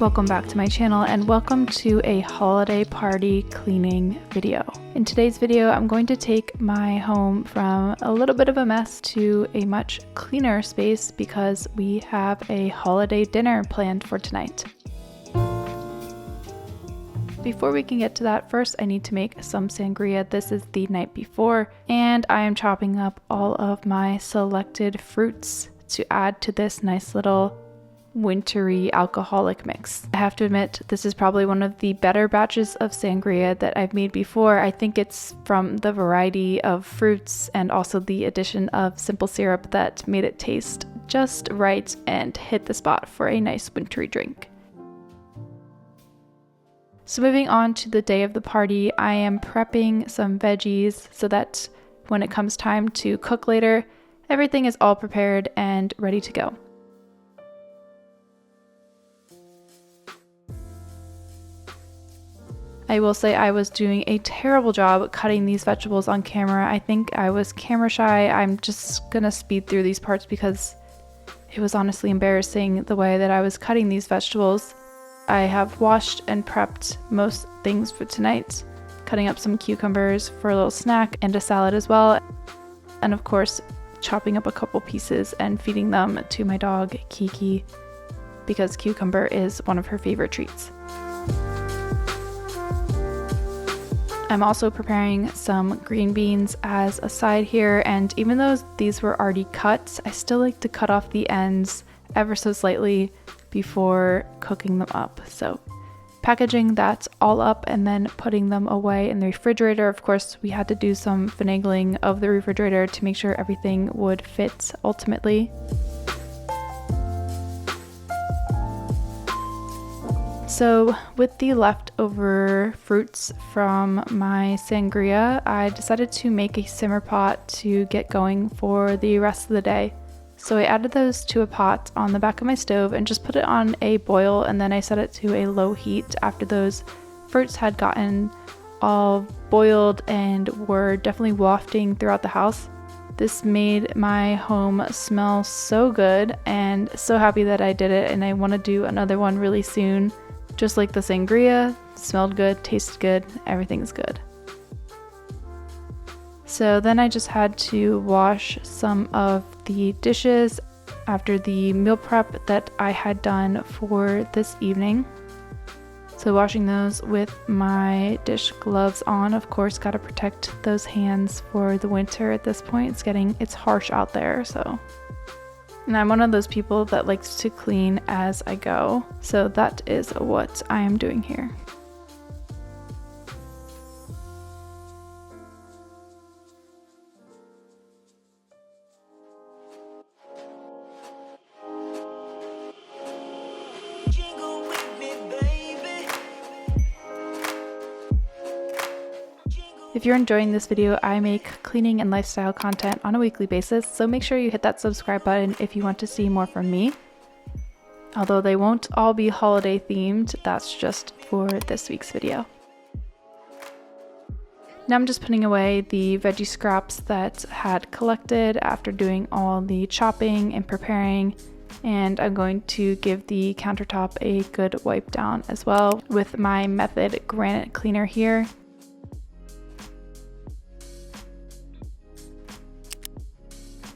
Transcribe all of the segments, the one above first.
Welcome back to my channel and welcome to a holiday party cleaning video. In today's video, I'm going to take my home from a little bit of a mess to a much cleaner space because we have a holiday dinner planned for tonight. Before we can get to that, first I need to make some sangria. This is the night before, and I am chopping up all of my selected fruits to add to this nice little wintry alcoholic mix. I have to admit, this is probably one of the better batches of sangria that I've made before. I think it's from the variety of fruits and also the addition of simple syrup that made it taste just right and hit the spot for a nice wintry drink. So moving on to the day of the party, I am prepping some veggies so that when it comes time to cook later, everything is all prepared and ready to go. I will say I was doing a terrible job cutting these vegetables on camera. I think I was camera shy. I'm just gonna speed through these parts because it was honestly embarrassing the way that I was cutting these vegetables. I have washed and prepped most things for tonight, cutting up some cucumbers for a little snack and a salad as well. And of course, chopping up a couple pieces and feeding them to my dog, Kiki, because cucumber is one of her favorite treats. I'm also preparing some green beans as a side here, and even though these were already cut, I still like to cut off the ends ever so slightly before cooking them up. So packaging that all up and then putting them away in the refrigerator. Of course, we had to do some finagling of the refrigerator to make sure everything would fit ultimately. So with the leftover fruits from my sangria, I decided to make a simmer pot to get going for the rest of the day. So I added those to a pot on the back of my stove and just put it on a boil, and then I set it to a low heat after those fruits had gotten all boiled and were definitely wafting throughout the house. This made my home smell so good, and so happy that I did it, and I want to do another one really soon. Just like the sangria, smelled good, tasted good, everything's good. So then I just had to wash some of the dishes after the meal prep that I had done for this evening. So washing those with my dish gloves on, of course, gotta protect those hands for the winter at this point. It's harsh out there, so. And I'm one of those people that likes to clean as I go, so that is what I am doing here. If you're enjoying this video, I make cleaning and lifestyle content on a weekly basis, so make sure you hit that subscribe button if you want to see more from me. Although they won't all be holiday themed, that's just for this week's video. Now I'm just putting away the veggie scraps that had collected after doing all the chopping and preparing, and I'm going to give the countertop a good wipe down as well with my Method granite cleaner here.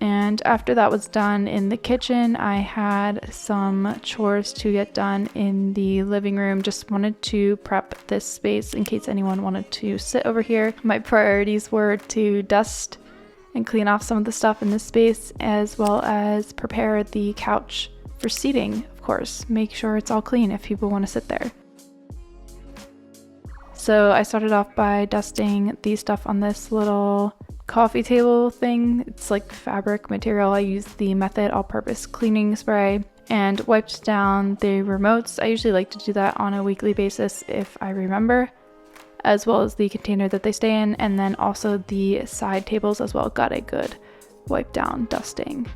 And after that was done in the kitchen, I had some chores to get done in the living room. Just wanted to prep this space in case anyone wanted to sit over here. My priorities were to dust and clean off some of the stuff in this space, as well as prepare the couch for seating, of course. Make sure it's all clean if people want to sit there. So I started off by dusting the stuff on this little coffee table thing. It's like fabric material. I used the Method all-purpose cleaning spray and wiped down the remotes. I usually like to do that on a weekly basis if I remember, as well as the container that they stay in, and then also the side tables as well. Got a good wipe down dusting.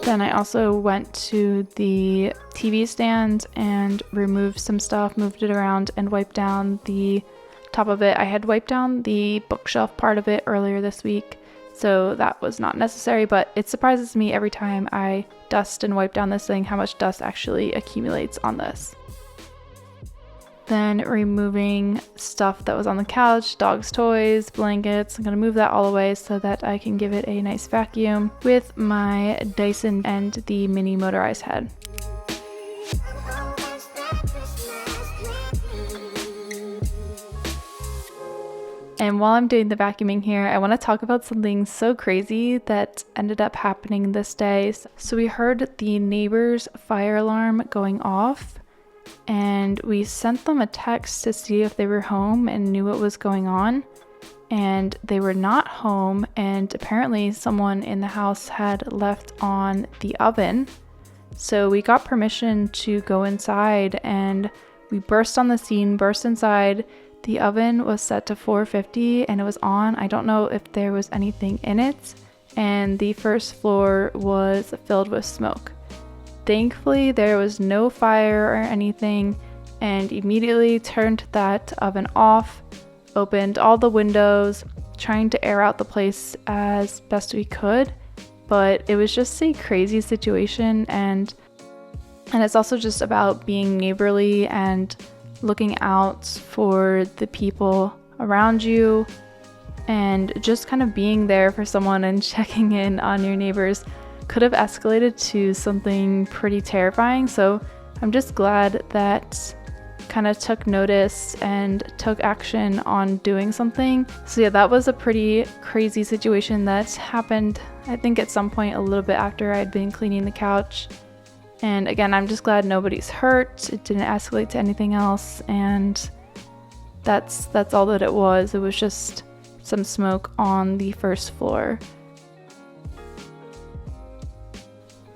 Then I also went to the TV stand and removed some stuff, moved it around, and wiped down the top of it. I had wiped down the bookshelf part of it earlier this week, so that was not necessary, but it surprises me every time I dust and wipe down this thing how much dust actually accumulates on this. Then removing stuff that was on the couch, dog's toys, blankets. I'm going to move that all away so that I can give it a nice vacuum with my Dyson and the mini motorized head. And while I'm doing the vacuuming here, I want to talk about something so crazy that ended up happening this day. So we heard the neighbor's fire alarm going off, and we sent them a text to see if they were home and knew what was going on. And they were not home, and apparently someone in the house had left on the oven. So we got permission to go inside, and we burst on the scene, burst inside. The oven was set to 450 and it was on. I don't know if there was anything in it, and the first floor was filled with smoke. Thankfully, there was no fire or anything, and immediately turned that oven off, opened all the windows, trying to air out the place as best we could. But it was just a crazy situation, and it's also just about being neighborly and looking out for the people around you and just kind of being there for someone and checking in on your neighbors. Could have escalated to something pretty terrifying, so I'm just glad that kind of took notice and took action on doing something. So yeah, that was a pretty crazy situation that happened, I think at some point a little bit after I'd been cleaning the couch. And again, I'm just glad nobody's hurt. It didn't escalate to anything else, and that's all that it was. It was just some smoke on the first floor.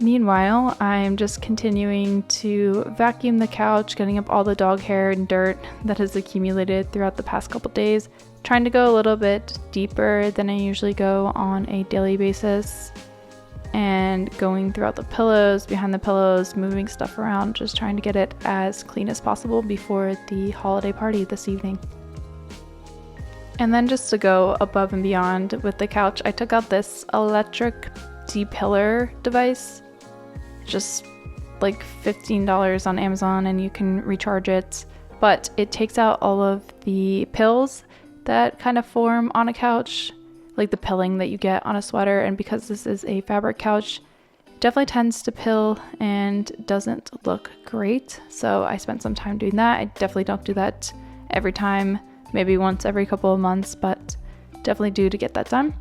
Meanwhile, I'm just continuing to vacuum the couch, getting up all the dog hair and dirt that has accumulated throughout the past couple days, trying to go a little bit deeper than I usually go on a daily basis, and going throughout the pillows, behind the pillows, moving stuff around, just trying to get it as clean as possible before the holiday party this evening. And then just to go above and beyond with the couch, I took out this electric de-pillar device, just like $15 on Amazon, and you can recharge it, but it takes out all of the pills that kind of form on a couch, like the pilling that you get on a sweater. And because this is a fabric couch, it definitely tends to pill and doesn't look great. So I spent some time doing that. I definitely don't do that every time, maybe once every couple of months, but definitely do to get that done.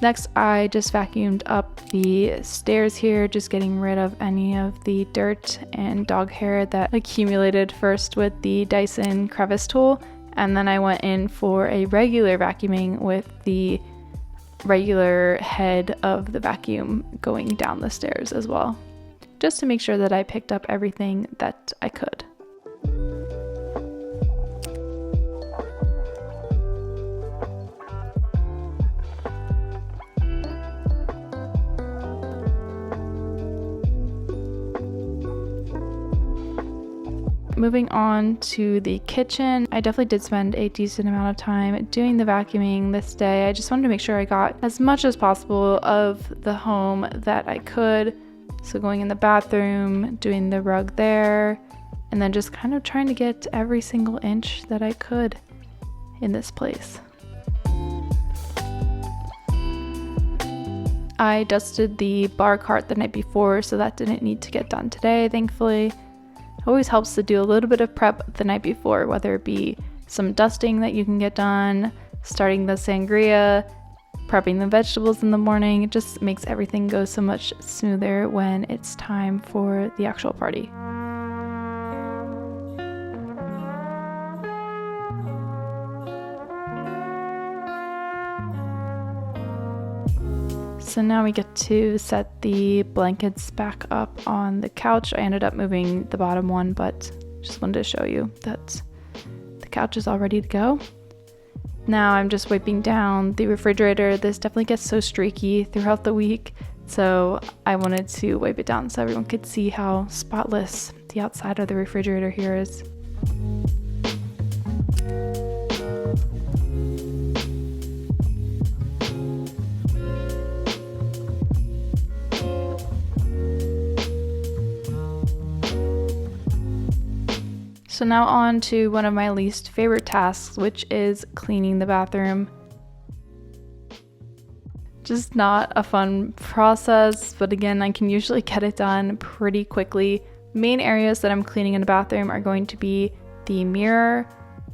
Next, I just vacuumed up the stairs here, just getting rid of any of the dirt and dog hair that accumulated first with the Dyson crevice tool. And then I went in for a regular vacuuming with the regular head of the vacuum going down the stairs as well, just to make sure that I picked up everything that I could. Moving on to the kitchen, I definitely did spend a decent amount of time doing the vacuuming this day. I just wanted to make sure I got as much as possible of the home that I could. So going in the bathroom, doing the rug there, and then just kind of trying to get every single inch that I could in this place. I dusted the bar cart the night before, so that didn't need to get done today, thankfully. It always helps to do a little bit of prep the night before, whether it be some dusting that you can get done, starting the sangria, prepping the vegetables in the morning. It just makes everything go so much smoother when it's time for the actual party. So now we get to set the blankets back up on the couch. I ended up moving the bottom one, but just wanted to show you that the couch is all ready to go. Now I'm just wiping down the refrigerator. This definitely gets so streaky throughout the week, so I wanted to wipe it down so everyone could see how spotless the outside of the refrigerator here is. So now on to one of my least favorite tasks, which is cleaning the bathroom. Just not a fun process, but again, I can usually get it done pretty quickly. Main areas that I'm cleaning in the bathroom are going to be the mirror,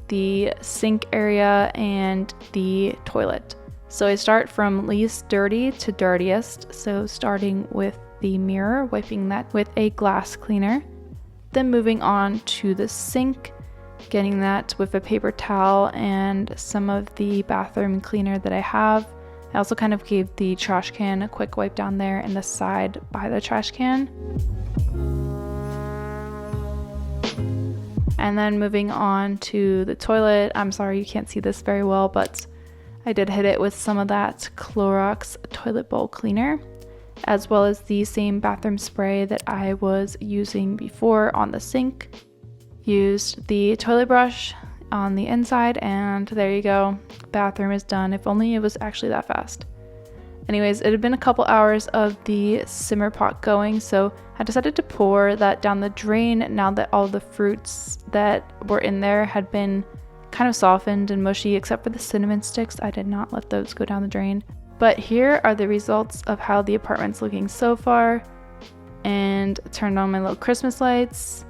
the sink area, and the toilet. So I start from least dirty to dirtiest. So starting with the mirror, wiping that with a glass cleaner. Then moving on to the sink, getting that with a paper towel and some of the bathroom cleaner that I have. I also kind of gave the trash can a quick wipe down there in the side by the trash can. And then moving on to the toilet. I'm sorry you can't see this very well, but I did hit it with some of that Clorox toilet bowl cleaner, as well as the same bathroom spray that I was using before on the sink. Used the toilet brush on the inside, and there you go. Bathroom is done. If only it was actually that fast. Anyways, it had been a couple hours of the simmer pot going, so I decided to pour that down the drain now that all the fruits that were in there had been kind of softened and mushy, except for the cinnamon sticks. I did not let those go down the drain. But here are the results of how the apartment's looking so far. And turned on my little Christmas lights.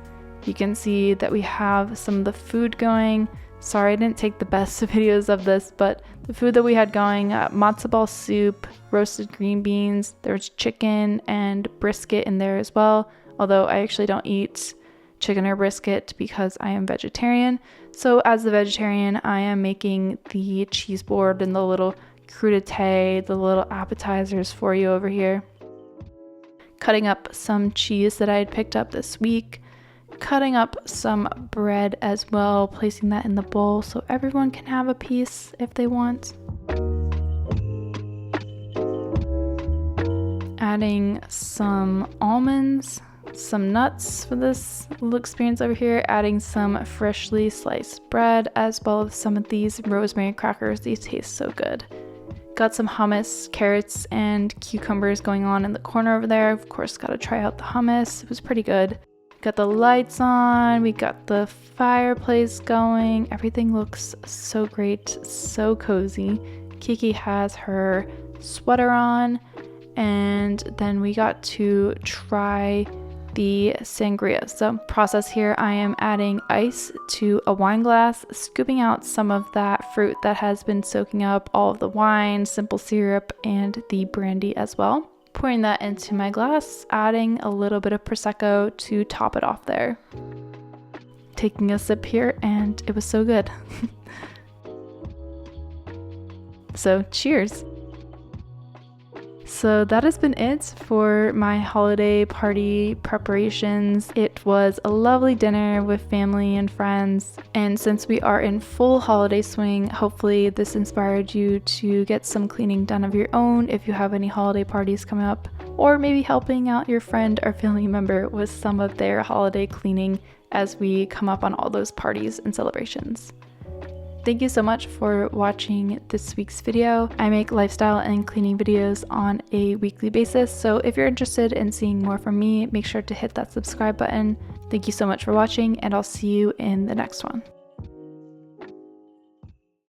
You can see that we have some of the food going. Sorry I didn't take the best videos of this, but the food that we had going, matzo ball soup, roasted green beans, there's chicken and brisket in there as well. Although I actually don't eat chicken or brisket because I am vegetarian. So as a vegetarian, I am making the cheese board and the little crudité, the little appetizers for you over here. Cutting up some cheese that I had picked up this week. Cutting up some bread as well, placing that in the bowl so everyone can have a piece if they want. Adding some almonds, some nuts for this little experience over here, adding some freshly sliced bread, as well as some of these rosemary crackers. These taste so good. Got some hummus, carrots, and cucumbers going on in the corner over there. Of course, got to try out the hummus. It was pretty good. Got the lights on, we got the fireplace going. Everything looks so great, so cozy. Kiki has her sweater on, and then we got to try the sangria. So process here, I am adding ice to a wine glass, scooping out some of that fruit that has been soaking up all of the wine, simple syrup, and the brandy as well. Pouring that into my glass, adding a little bit of Prosecco to top it off there. Taking a sip here, and it was so good. So cheers! So that has been it for my holiday party preparations. It was a lovely dinner with family and friends. And since we are in full holiday swing, hopefully this inspired you to get some cleaning done of your own if you have any holiday parties coming up, or maybe helping out your friend or family member with some of their holiday cleaning as we come up on all those parties and celebrations. Thank you so much for watching this week's video. I make lifestyle and cleaning videos on a weekly basis, so if you're interested in seeing more from me, make sure to hit that subscribe button. Thank you so much for watching, and I'll see you in the next one.